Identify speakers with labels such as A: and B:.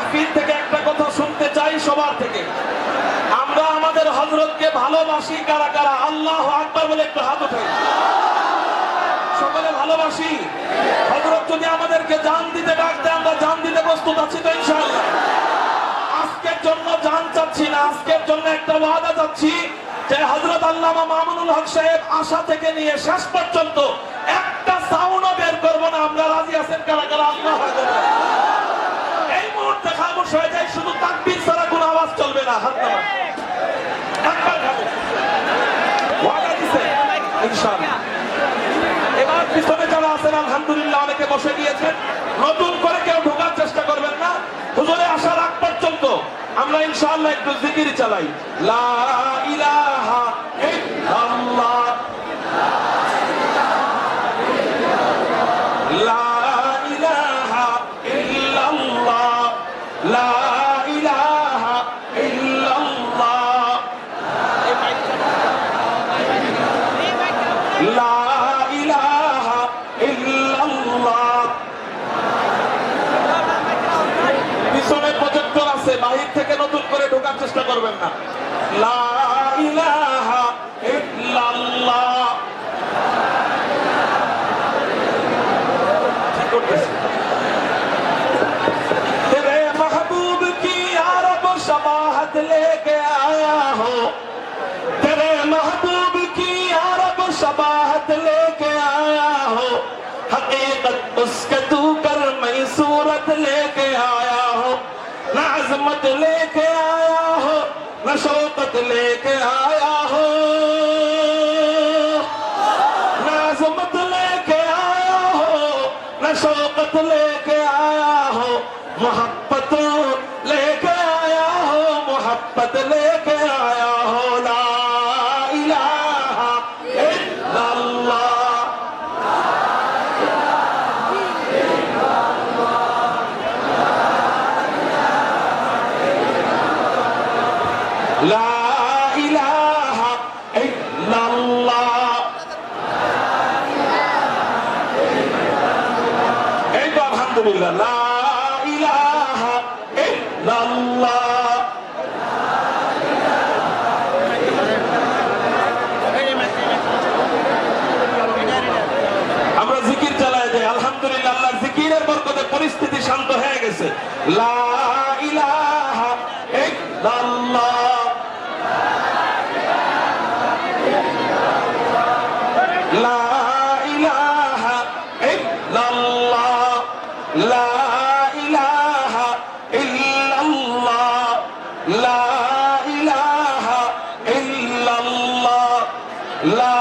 A: মাহফিল থেকে একটা কথা শুনতে চাই সবার থেকে, আমরা আমাদের হযরতকে ভালোবাসি কারা কারা? আল্লাহু আকবার বলে একটু হাত উঠাই। সকলে ভালোবাসি। হযরত যদি আমাদেরকে জান দিতে ডাকতে আমরা জান দিতে প্রস্তুত আছি তো ইনশাআল্লাহ। আজকের জন্য জান চাচ্ছি না, আজকের জন্য একটা ওয়াদা চাচ্ছি যে হযরত আল্লামা মামুনুল হক সাহেব আসা থেকে নিয়ে শেষ পর্যন্ত একটা সাউন্ডও বের করব না। আমরা রাজি আছেন কারা কারা? আল্লাহু আকবার। এই মুহূর্তে খামোশ হয়ে যায়, শুধু তাকবীর ছাড়া কোনো আওয়াজ চলবে না। হাত নামান। একবার খামোশ। ওয়াদা দিছে ইনশাআল্লাহ। এবার পিছনে যারা আছেন আলহামদুলিল্লাহ অনেকে বসে গিয়েছেন, নতুন করে কেউ ঢোকার চেষ্টা করবেন না। হুজুরে আসার আগ পর্যন্ত আমরা ইনশাআল্লাহ একটু জিকির চালাই। লা ইলাহা ইল্লাল্লাহ, লা ইলাহা ইল্লাল্লাহ, লা ইলাহা ইল্লাল্লাহ, লা ইলাহা ইল্লাল্লাহ। পিছনে প্রজেক্টর আছে, বাহির থেকে নতুন করে ঢোকার চেষ্টা করবেন না। লা ইলাহা ইল্লাল্লাহ। ঠিক করতেছি। তেরে महबूब की अरब शबाहत लेके आया हो, तेरे महबूब की अरब शबाहत लेके आया हो, हकीकत उसके तू कर मैं सूरत लेके आया हो, न अजमत लेके आया हो न शौकत लेके आया हो, न अजमत लेके आया हो न शौकत लेके आया हो, मोहब्बत लेके आया हो, मोहब्बत लेके आया हो। ला इलाहा इल्लल्लाह, ला इलाहा इल्लल्लाह। এই তো আলহামদুলিল্লাহ। লা ইলাহা ইল্লাল্লাহ। আমরা জিকির চালায় যাই আলহামদুলিল্লাহ। আল্লাহর জিকিরের বরকতে পরিস্থিতি শান্ত হয়ে গেছে। লা ইলাহা ইল্লাল্লাহ, লা ইলাহা ইল্লাল্লাহ, লা ইলাহা ইল্লাল্লাহ, লা ইলাহা ইল্লাল্লাহ, লা